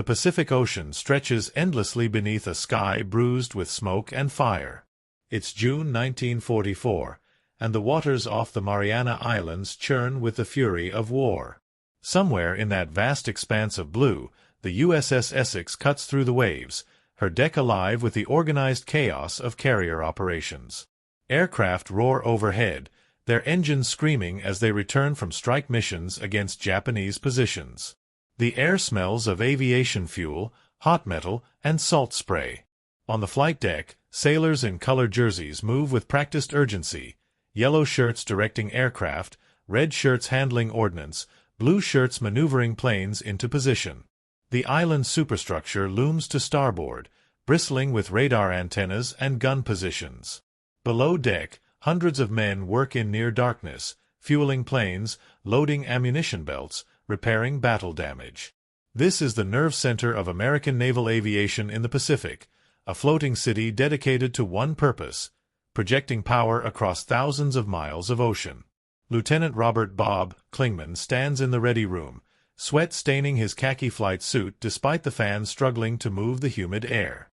The Pacific Ocean stretches endlessly beneath a sky bruised with smoke and fire. It's June 1944, and the waters off the Mariana Islands churn with the fury of war. Somewhere in that vast expanse of blue, the USS Essex cuts through the waves, her deck alive with the organized chaos of carrier operations. Aircraft roar overhead, their engines screaming as they return from strike missions against Japanese positions. The air smells of aviation fuel, hot metal, and salt spray. On the flight deck, sailors in colored jerseys move with practiced urgency, yellow shirts directing aircraft, red shirts handling ordnance, blue shirts maneuvering planes into position. The island superstructure looms to starboard, bristling with radar antennas and gun positions. Below deck, hundreds of men work in near darkness, fueling planes, loading ammunition belts, repairing battle damage. This is the nerve center of American naval aviation in the Pacific, a floating city dedicated to one purpose: projecting power across thousands of miles of ocean. Lieutenant Robert "Bob" Klingman stands in the ready room, sweat staining his khaki flight suit despite the fans struggling to move the humid air.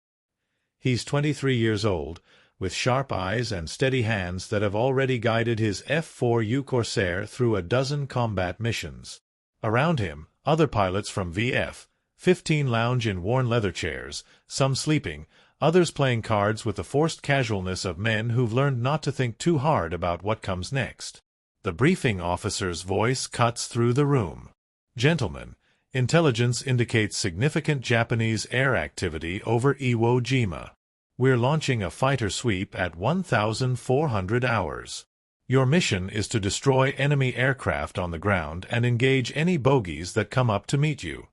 He's 23 years old, with sharp eyes and steady hands that have already guided his F4U Corsair through a dozen combat missions. Around him, other pilots from VF-15 lounge in worn leather chairs, some sleeping, others playing cards with the forced casualness of men who've learned not to think too hard about what comes next. The briefing officer's voice cuts through the room. "Gentlemen, intelligence indicates significant Japanese air activity over Iwo Jima. We're launching a fighter sweep at 1,400 hours. Your mission is to destroy enemy aircraft on the ground and engage any bogies that come up to meet you."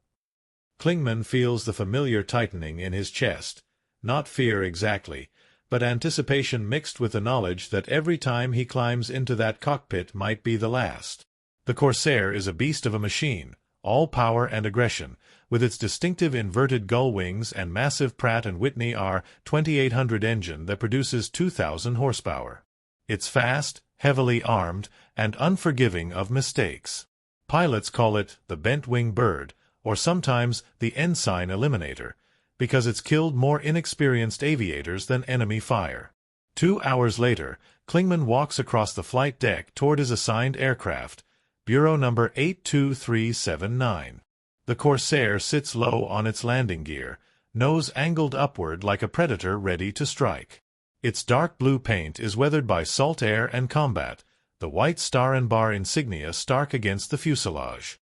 Klingman feels the familiar tightening in his chest, not fear exactly, but anticipation mixed with the knowledge that every time he climbs into that cockpit might be the last. The Corsair is a beast of a machine, all power and aggression, with its distinctive inverted gull wings and massive Pratt & Whitney R-2800 engine that produces 2,000 horsepower. It's fast, heavily armed, and unforgiving of mistakes. Pilots call it the bent-wing bird, or sometimes the ensign eliminator, because it's killed more inexperienced aviators than enemy fire. 2 hours later, Klingman walks across the flight deck toward his assigned aircraft, Bureau number 82379. The Corsair sits low on its landing gear, nose angled upward like a predator ready to strike. Its dark blue paint is weathered by salt air and combat, the white star and bar insignia stark against the fuselage.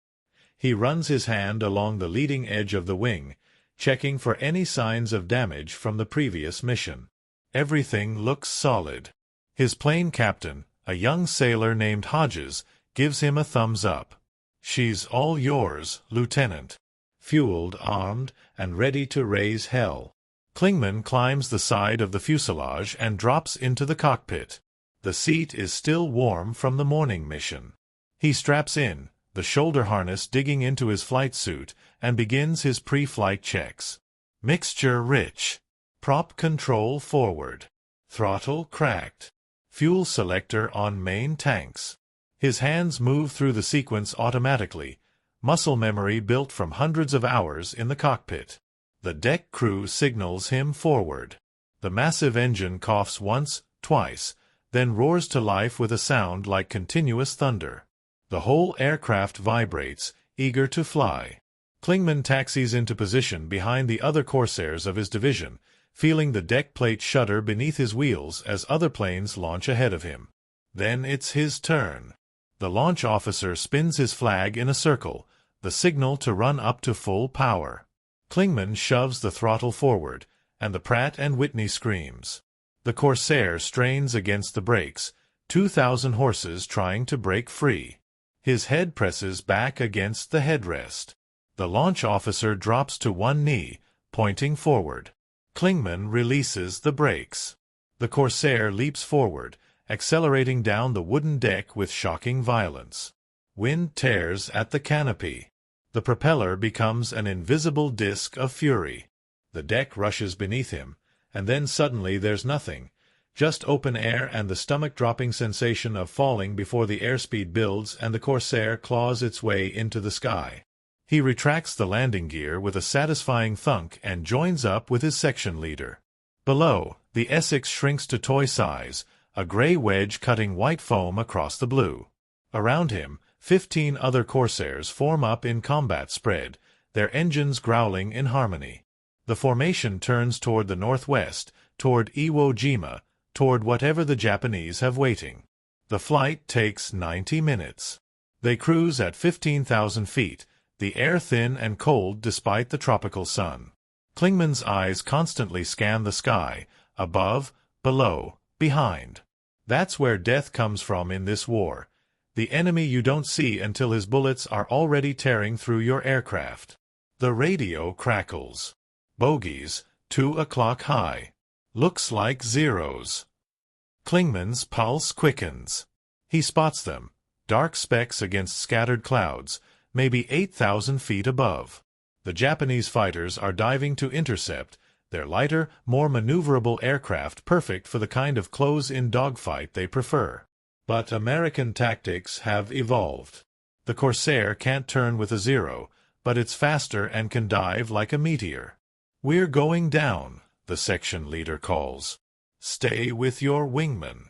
He runs his hand along the leading edge of the wing, checking for any signs of damage from the previous mission. Everything looks solid. His plane captain, a young sailor named Hodges, gives him a thumbs up. "She's all yours, Lieutenant. Fueled, armed, and ready to raise hell." Klingman climbs the side of the fuselage and drops into the cockpit. The seat is still warm from the morning mission. He straps in, the shoulder harness digging into his flight suit, and begins his pre-flight checks. Mixture rich. Prop control forward. Throttle cracked. Fuel selector on main tanks. His hands move through the sequence automatically, muscle memory built from hundreds of hours in the cockpit. The deck crew signals him forward. The massive engine coughs once, twice, then roars to life with a sound like continuous thunder. The whole aircraft vibrates, eager to fly. Klingman taxis into position behind the other Corsairs of his division, feeling the deck plate shudder beneath his wheels as other planes launch ahead of him. Then it's his turn. The launch officer spins his flag in a circle, the signal to run up to full power. Klingman shoves the throttle forward, and the Pratt & Whitney screams. The Corsair strains against the brakes, 2,000 horses trying to break free. His head presses back against the headrest. The launch officer drops to one knee, pointing forward. Klingman releases the brakes. The Corsair leaps forward, accelerating down the wooden deck with shocking violence. Wind tears at the canopy. The propeller becomes an invisible disk of fury. The deck rushes beneath him, and then suddenly there's nothing, just open air and the stomach-dropping sensation of falling before the airspeed builds and the Corsair claws its way into the sky. He retracts the landing gear with a satisfying thunk and joins up with his section leader. Below, the Essex shrinks to toy size, a gray wedge cutting white foam across the blue. Around him, 15 other Corsairs form up in combat spread, their engines growling in harmony. The formation turns toward the northwest, toward Iwo Jima, toward whatever the Japanese have waiting. The flight takes 90 minutes. They cruise at 15,000 feet, the air thin and cold despite the tropical sun. Klingman's eyes constantly scan the sky, above, below, behind. That's where death comes from in this war. The enemy you don't see until his bullets are already tearing through your aircraft. The radio crackles. Bogies, 2 o'clock high. Looks like zeros. Klingman's pulse quickens. He spots them, dark specks against scattered clouds, maybe 8,000 feet above. The Japanese fighters are diving to intercept, their lighter, more maneuverable aircraft perfect for the kind of close-in dogfight they prefer. But American tactics have evolved. The Corsair can't turn with a zero, but it's faster and can dive like a meteor. "We're going down," the section leader calls. "Stay with your wingman."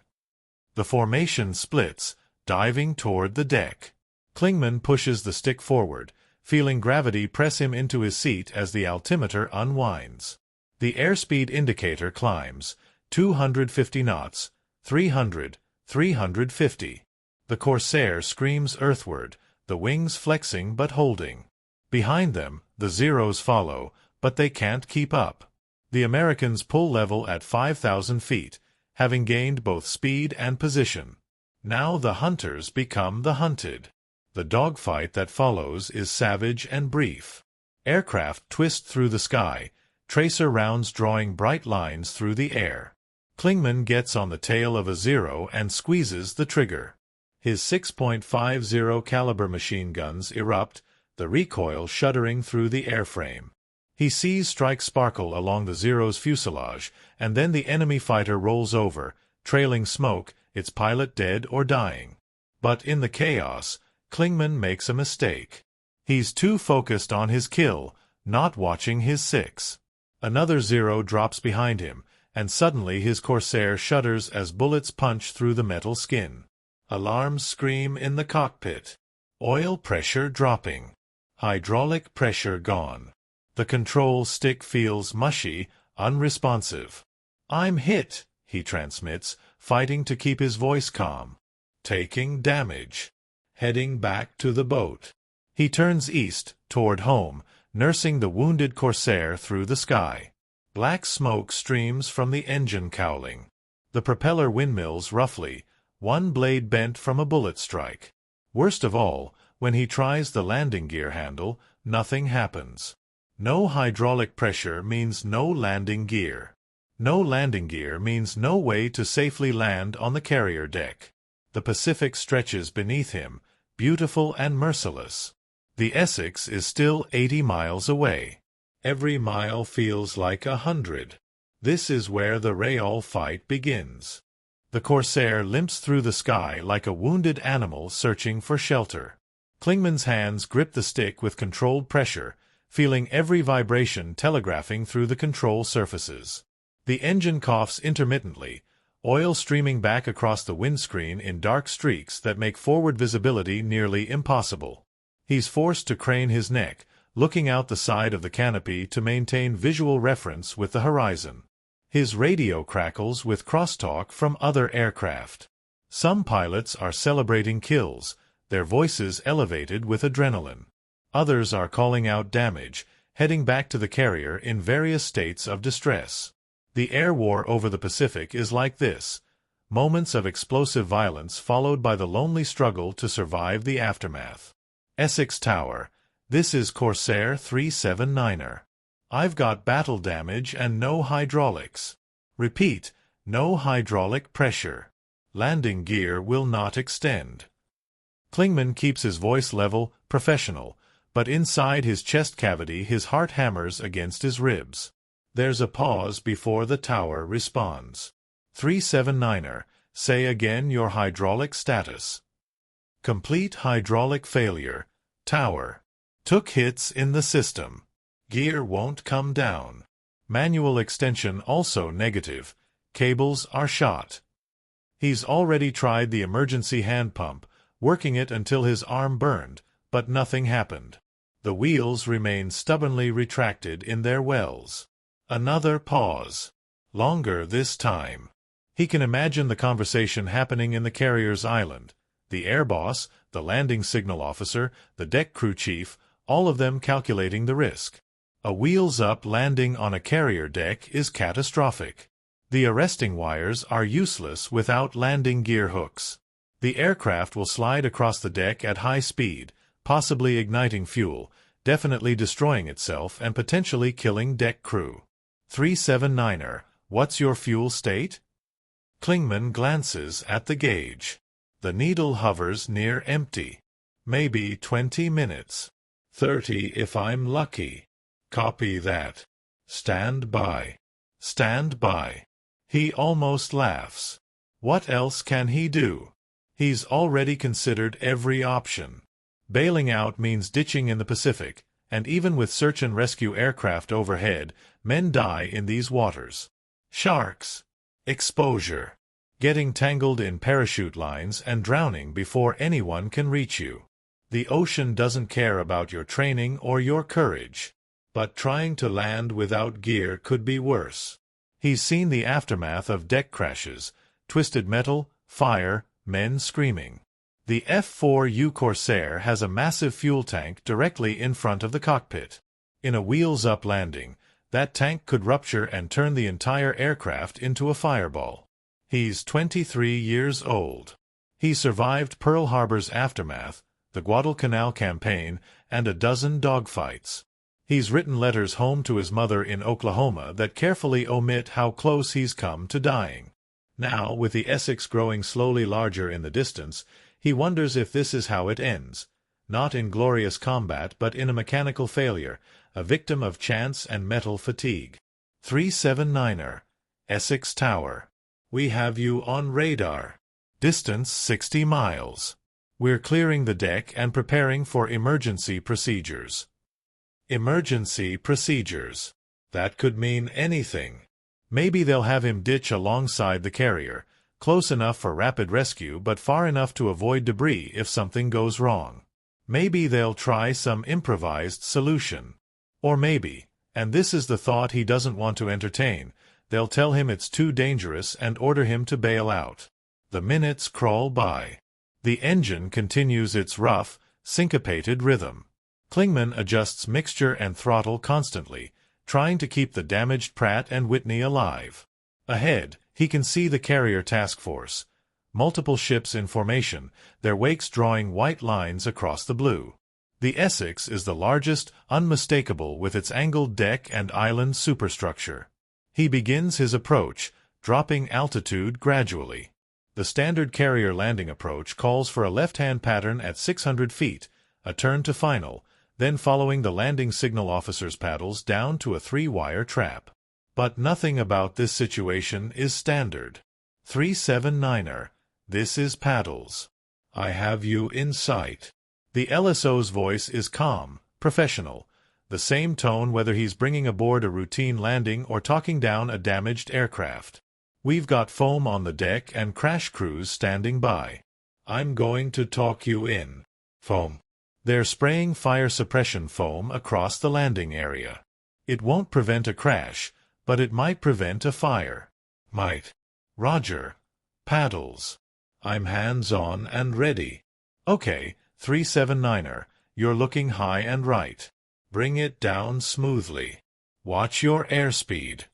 The formation splits, diving toward the deck. Klingman pushes the stick forward, feeling gravity press him into his seat as the altimeter unwinds. The airspeed indicator climbs, 250 knots, 300, 350. The Corsair screams earthward, the wings flexing but holding. Behind them, the Zeros follow, but they can't keep up. The Americans pull level at 5,000 feet, having gained both speed and position. Now the hunters become the hunted. The dogfight that follows is savage and brief. Aircraft twist through the sky, tracer rounds drawing bright lines through the air. Klingman gets on the tail of a Zero and squeezes the trigger. His 6.50 caliber machine guns erupt, the recoil shuddering through the airframe. He sees strikes sparkle along the Zero's fuselage, and then the enemy fighter rolls over, trailing smoke, its pilot dead or dying. But in the chaos, Klingman makes a mistake. He's too focused on his kill, not watching his six. Another Zero drops behind him, and suddenly his Corsair shudders as bullets punch through the metal skin. Alarms scream in the cockpit. Oil pressure dropping. Hydraulic pressure gone. The control stick feels mushy, unresponsive. "I'm hit," he transmits, fighting to keep his voice calm. "Taking damage." Heading back to the boat. He turns east, toward home, nursing the wounded Corsair through the sky. Black smoke streams from the engine cowling. The propeller windmills roughly, one blade bent from a bullet strike. Worst of all, when he tries the landing gear handle, nothing happens. No hydraulic pressure means no landing gear. No landing gear means no way to safely land on the carrier deck. The Pacific stretches beneath him, beautiful and merciless. The Essex is still 80 miles away. Every mile feels like 100. This is where the Real fight begins. The Corsair limps through the sky like a wounded animal searching for shelter. Klingman's hands grip the stick with controlled pressure, feeling every vibration telegraphing through the control surfaces. The engine coughs intermittently, oil streaming back across the windscreen in dark streaks that make forward visibility nearly impossible. He's forced to crane his neck, looking out the side of the canopy to maintain visual reference with the horizon. His radio crackles with crosstalk from other aircraft. Some pilots are celebrating kills, their voices elevated with adrenaline. Others are calling out damage, heading back to the carrier in various states of distress. The air war over the Pacific is like this: moments of explosive violence followed by the lonely struggle to survive the aftermath. Essex Tower. This is Corsair 379er. I've got battle damage and no hydraulics. Repeat, no hydraulic pressure. Landing gear will not extend. Klingman keeps his voice level, professional, but inside his chest cavity his heart hammers against his ribs. There's a pause before the tower responds. 379er, say again your hydraulic status. Complete hydraulic failure. Tower. Took hits in the system. Gear won't come down. Manual extension also negative. Cables are shot. He's already tried the emergency hand pump, working it until his arm burned, but nothing happened. The wheels remain stubbornly retracted in their wells. Another pause. Longer this time. He can imagine the conversation happening in the carrier's island. The air boss, the landing signal officer, the deck crew chief, all of them calculating the risk. A wheels-up landing on a carrier deck is catastrophic. The arresting wires are useless without landing gear hooks. The aircraft will slide across the deck at high speed, possibly igniting fuel, definitely destroying itself and potentially killing deck crew. 379er, what's your fuel state? Klingman glances at the gauge. The needle hovers near empty. Maybe 20 minutes. 30 if I'm lucky. Copy that. Stand by. Stand by. He almost laughs. What else can he do? He's already considered every option. Bailing out means ditching in the Pacific, and even with search and rescue aircraft overhead, men die in these waters. Sharks. Exposure. Getting tangled in parachute lines and drowning before anyone can reach you. The ocean doesn't care about your training or your courage. But trying to land without gear could be worse. He's seen the aftermath of deck crashes, twisted metal, fire, men screaming. The F4U Corsair has a massive fuel tank directly in front of the cockpit. In a wheels-up landing, that tank could rupture and turn the entire aircraft into a fireball. He's 23 years old. He survived Pearl Harbor's aftermath, the Guadalcanal campaign, and a dozen dogfights. He's written letters home to his mother in Oklahoma that carefully omit how close he's come to dying. Now, with the Essex growing slowly larger in the distance, he wonders if this is how it ends. Not in glorious combat, but in a mechanical failure, a victim of chance and metal fatigue. 379er. Essex Tower. We have you on radar. Distance 60 miles. We're clearing the deck and preparing for emergency procedures. Emergency procedures. That could mean anything. Maybe they'll have him ditch alongside the carrier, close enough for rapid rescue but far enough to avoid debris if something goes wrong. Maybe they'll try some improvised solution. Or maybe, and this is the thought he doesn't want to entertain, they'll tell him it's too dangerous and order him to bail out. The minutes crawl by. The engine continues its rough, syncopated rhythm. Klingman adjusts mixture and throttle constantly, trying to keep the damaged Pratt & Whitney alive. Ahead, he can see the carrier task force. Multiple ships in formation, their wakes drawing white lines across the blue. The Essex is the largest, unmistakable with its angled deck and island superstructure. He begins his approach, dropping altitude gradually. The standard carrier landing approach calls for a left-hand pattern at 600 feet, a turn to final, then following the landing signal officer's paddles down to a 3-wire trap. But nothing about this situation is standard. 379er, this is paddles. I have you in sight. The LSO's voice is calm, professional, the same tone whether he's bringing aboard a routine landing or talking down a damaged aircraft. We've got foam on the deck and crash crews standing by. I'm going to talk you in. Foam. They're spraying fire suppression foam across the landing area. It won't prevent a crash, but it might prevent a fire. Might. Roger. Paddles. I'm hands-on and ready. Okay, 379er, you're looking high and right. Bring it down smoothly. Watch your airspeed.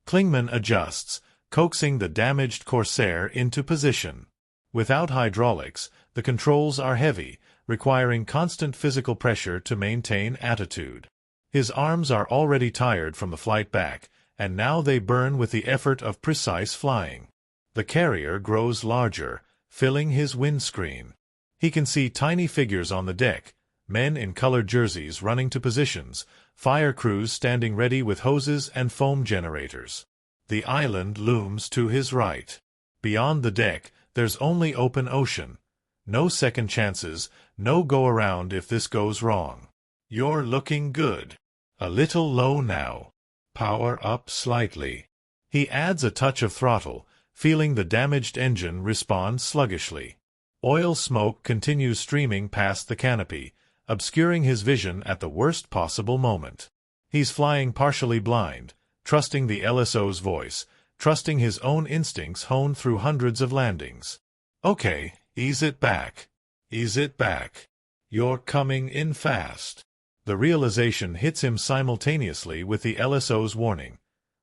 Klingman adjusts, coaxing the damaged Corsair into position. Without hydraulics, the controls are heavy, requiring constant physical pressure to maintain attitude. His arms are already tired from the flight back, and now they burn with the effort of precise flying. The carrier grows larger, filling his windscreen. He can see tiny figures on the deck, men in colored jerseys running to positions, fire crews standing ready with hoses and foam generators. The island looms to his right. Beyond the deck, there's only open ocean. No second chances, no go-around if this goes wrong. You're looking good. A little low now. Power up slightly. He adds a touch of throttle, feeling the damaged engine respond sluggishly. Oil smoke continues streaming past the canopy, obscuring his vision at the worst possible moment. He's flying partially blind, trusting the LSO's voice, trusting his own instincts honed through hundreds of landings. Okay, ease it back. Ease it back. You're coming in fast. The realization hits him simultaneously with the LSO's warning.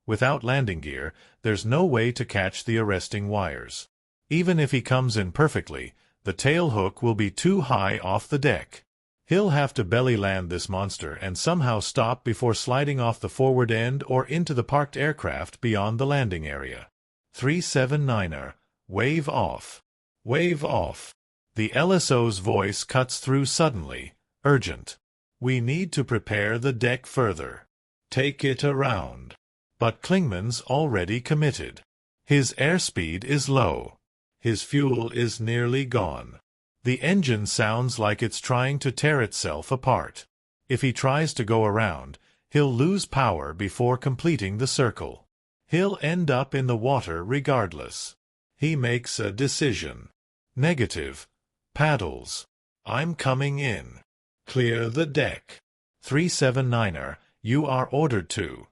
Without landing gear, there's no way to catch the arresting wires. Even if he comes in perfectly, the tail hook will be too high off the deck. He'll have to belly land this monster and somehow stop before sliding off the forward end or into the parked aircraft beyond the landing area. 379er, wave off. Wave off. The LSO's voice cuts through suddenly, urgent. We need to prepare the deck further. Take it around. But Klingman's already committed. His airspeed is low. His fuel is nearly gone. The engine sounds like it's trying to tear itself apart. If he tries to go around, he'll lose power before completing the circle. He'll end up in the water regardless. He makes a decision. Negative. Paddles. I'm coming in. Clear the deck. 379er, you are ordered to.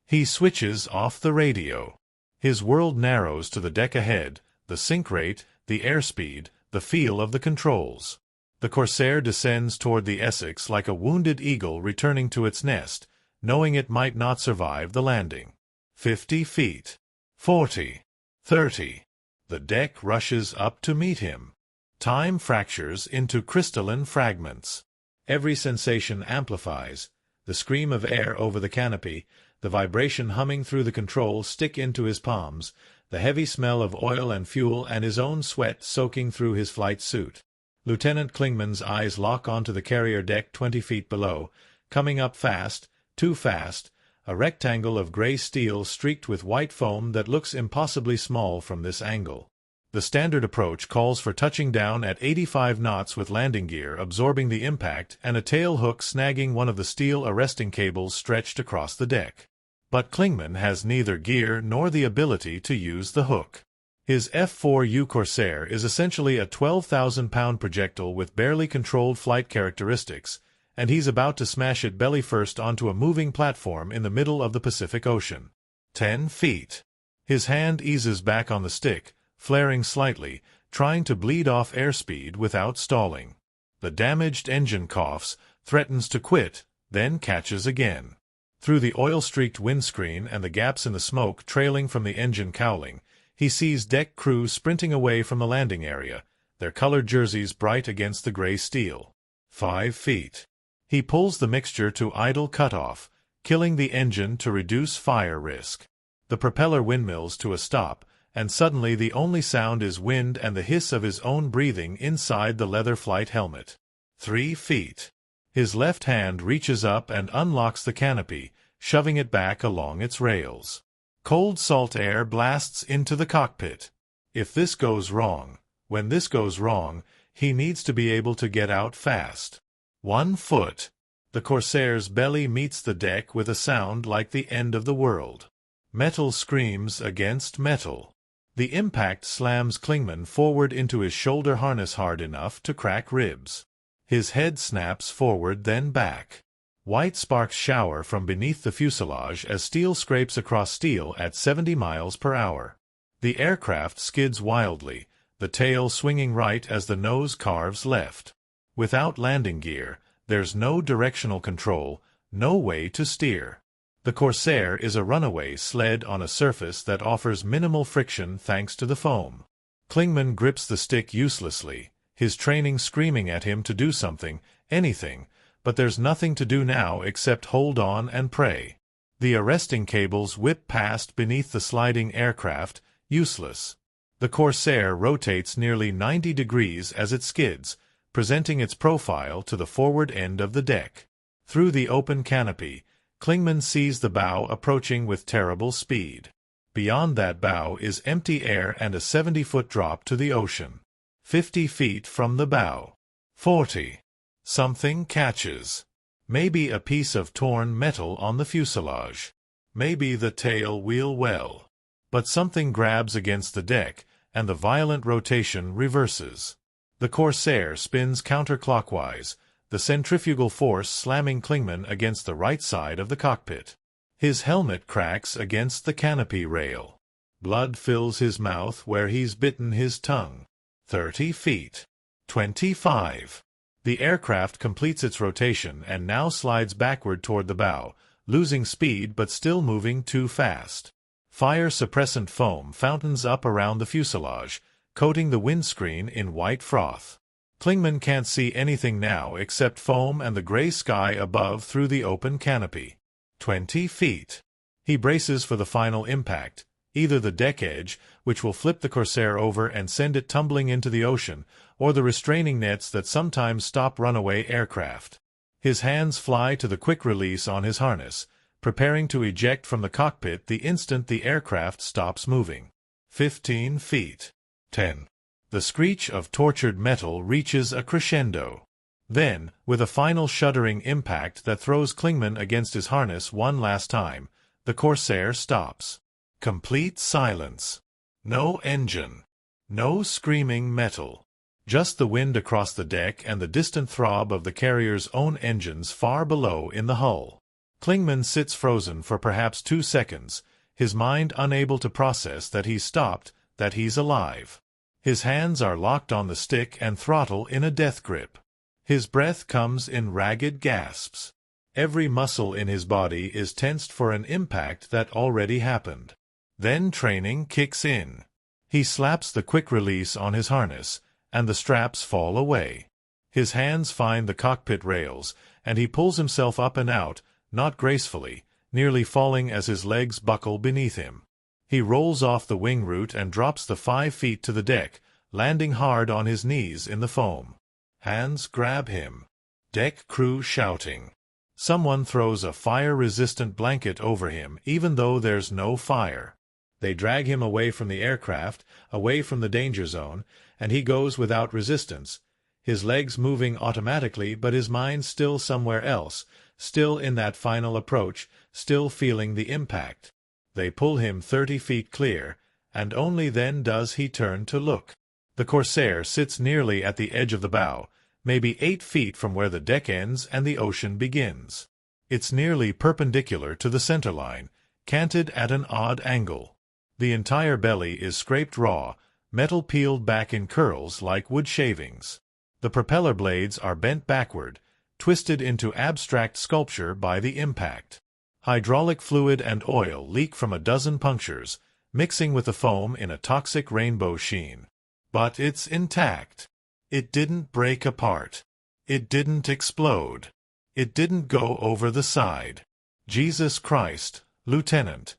He switches off the radio. His world narrows to the deck ahead, the sink rate, the airspeed, the feel of the controls. The Corsair descends toward the Essex like a wounded eagle returning to its nest, knowing it might not survive the landing. 50 feet. 40. 30. The deck rushes up to meet him. Time fractures into crystalline fragments. Every sensation amplifies. The scream of air over the canopy, the vibration humming through the controls stick into his palms, the heavy smell of oil and fuel and his own sweat soaking through his flight suit. Lieutenant Klingman's eyes lock onto the carrier deck 20 feet below, coming up fast, too fast, a rectangle of gray steel streaked with white foam that looks impossibly small from this angle. The standard approach calls for touching down at 85 knots with landing gear absorbing the impact and a tail hook snagging one of the steel arresting cables stretched across the deck. But Klingman has neither gear nor the ability to use the hook. His F4U Corsair is essentially a 12,000-pound projectile with barely controlled flight characteristics, and he's about to smash it belly first onto a moving platform in the middle of the Pacific Ocean. 10 feet. His hand eases back on the stick, flaring slightly, trying to bleed off airspeed without stalling. The damaged engine coughs, threatens to quit, then catches again. Through the oil-streaked windscreen and the gaps in the smoke trailing from the engine cowling, he sees deck crew sprinting away from the landing area, their colored jerseys bright against the gray steel. 5 feet. He pulls the mixture to idle cutoff, killing the engine to reduce fire risk. The propeller windmills to a stop, and suddenly the only sound is wind and the hiss of his own breathing inside the leather flight helmet. 3 feet. His left hand reaches up and unlocks the canopy, shoving it back along its rails. Cold salt air blasts into the cockpit. If this goes wrong, when this goes wrong, he needs to be able to get out fast. 1 foot. The Corsair's belly meets the deck with a sound like the end of the world. Metal screams against metal. The impact slams Klingman forward into his shoulder harness hard enough to crack ribs. His head snaps forward then back. White sparks shower from beneath the fuselage as steel scrapes across steel at 70 miles per hour. The aircraft skids wildly, the tail swinging right as the nose carves left. Without landing gear, there's no directional control, no way to steer. The Corsair is a runaway sled on a surface that offers minimal friction thanks to the foam. Klingman grips the stick uselessly, his training screaming at him to do something, anything, but there's nothing to do now except hold on and pray. The arresting cables whip past beneath the sliding aircraft, useless. The Corsair rotates nearly 90 degrees as it skids, presenting its profile to the forward end of the deck. Through the open canopy, Klingman sees the bow approaching with terrible speed. Beyond that bow is empty air and a 70-foot drop to the ocean. 50 feet from the bow. 40. Something catches. Maybe a piece of torn metal on the fuselage. Maybe the tail wheel well. But something grabs against the deck, and the violent rotation reverses. The Corsair spins counterclockwise, the centrifugal force slamming Klingman against the right side of the cockpit. His helmet cracks against the canopy rail. Blood fills his mouth where he's bitten his tongue. 30 feet. 25. The aircraft completes its rotation and now slides backward toward the bow, losing speed but still moving too fast. Fire-suppressant foam fountains up around the fuselage, coating the windscreen in white froth. Klingman can't see anything now except foam and the gray sky above through the open canopy. 20 feet. He braces for the final impact, either the deck edge, which will flip the Corsair over and send it tumbling into the ocean, or the restraining nets that sometimes stop runaway aircraft. His hands fly to the quick release on his harness, preparing to eject from the cockpit the instant the aircraft stops moving. 15 feet. 10. The screech of tortured metal reaches a crescendo. Then, with a final shuddering impact that throws Klingman against his harness one last time, the Corsair stops. Complete silence. No engine. No screaming metal. Just the wind across the deck and the distant throb of the carrier's own engines far below in the hull. Klingman sits frozen for perhaps 2 seconds, his mind unable to process that he's stopped, that he's alive. His hands are locked on the stick and throttle in a death grip. His breath comes in ragged gasps. Every muscle in his body is tensed for an impact that already happened. Then training kicks in. He slaps the quick release on his harness, and the straps fall away. His hands find the cockpit rails, and he pulls himself up and out, not gracefully, nearly falling as his legs buckle beneath him. He rolls off the wing root and drops the 5 feet to the deck, landing hard on his knees in the foam. Hands grab him. Deck crew shouting. Someone throws a fire-resistant blanket over him even though there's no fire. They drag him away from the aircraft, away from the danger zone, and he goes without resistance, his legs moving automatically but his mind still somewhere else, still in that final approach, still feeling the impact. They pull him 30 feet clear, and only then does he turn to look. The Corsair sits nearly at the edge of the bow, maybe 8 feet from where the deck ends and the ocean begins. It's nearly perpendicular to the centerline, canted at an odd angle. The entire belly is scraped raw, metal peeled back in curls like wood shavings. The propeller blades are bent backward, twisted into abstract sculpture by the impact. Hydraulic fluid and oil leak from a dozen punctures, mixing with the foam in a toxic rainbow sheen. But it's intact. It didn't break apart. It didn't explode. It didn't go over the side. Jesus Christ, Lieutenant.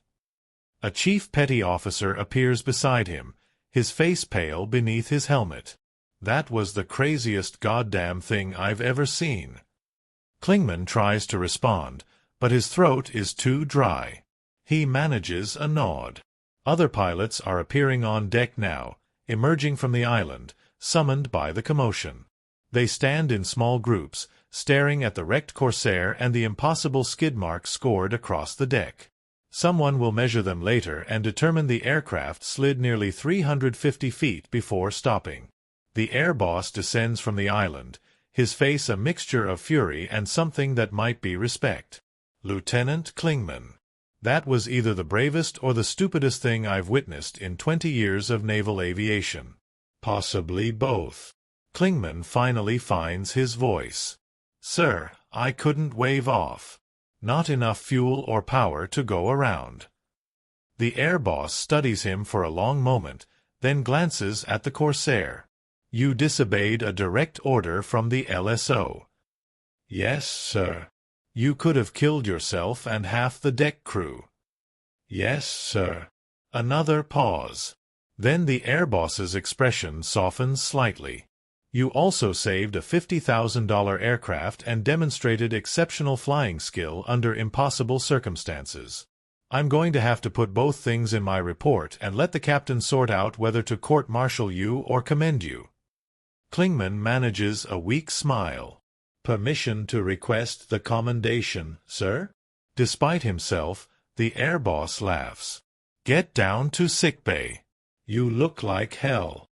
A chief petty officer appears beside him, his face pale beneath his helmet. That was the craziest goddamn thing I've ever seen. Klingman tries to respond, but his throat is too dry. He manages a nod. Other pilots are appearing on deck now, emerging from the island, summoned by the commotion. They stand in small groups, staring at the wrecked Corsair and the impossible skid marks scored across the deck. Someone will measure them later and determine the aircraft slid nearly 350 feet before stopping. The air boss descends from the island, his face a mixture of fury and something that might be respect. Lieutenant Klingman. That was either the bravest or the stupidest thing I've witnessed in 20 years of naval aviation. Possibly both. Klingman finally finds his voice. Sir, I couldn't wave off. Not enough fuel or power to go around. The air boss studies him for a long moment, then glances at the Corsair. You disobeyed a direct order from the LSO. Yes, sir. You could have killed yourself and half the deck crew. Yes, sir. Another pause. Then the air boss's expression softens slightly. You also saved a $50,000 aircraft and demonstrated exceptional flying skill under impossible circumstances. I'm going to have to put both things in my report and let the captain sort out whether to court-martial you or commend you. Klingman manages a weak smile. Permission to request the commendation, sir? Despite himself, the air boss laughs. Get down to sickbay. You look like hell.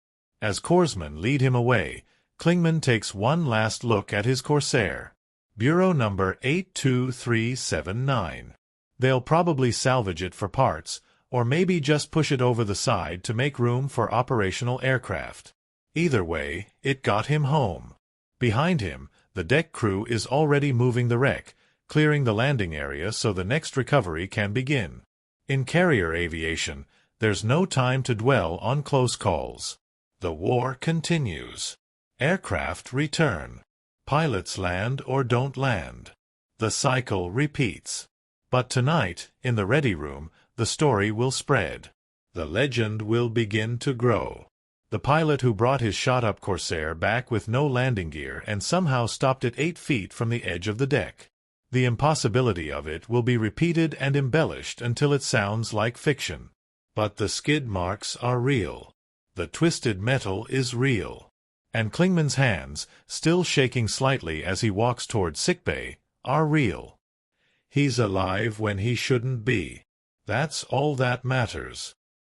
As corpsmen lead him away, Klingman takes one last look at his Corsair. Bureau number 82379. They'll probably salvage it for parts, or maybe just push it over the side to make room for operational aircraft. Either way, it got him home. Behind him, the deck crew is already moving the wreck, clearing the landing area so the next recovery can begin. In carrier aviation, there's no time to dwell on close calls. The war continues. Aircraft return. Pilots land or don't land. The cycle repeats. But tonight, in the ready room, the story will spread. The legend will begin to grow. The pilot who brought his shot-up Corsair back with no landing gear and somehow stopped it 8 feet from the edge of the deck. The impossibility of it will be repeated and embellished until it sounds like fiction. But the skid marks are real. The twisted metal is real. And Klingman's hands, still shaking slightly as he walks toward sickbay, are real. He's alive when he shouldn't be. That's all that matters.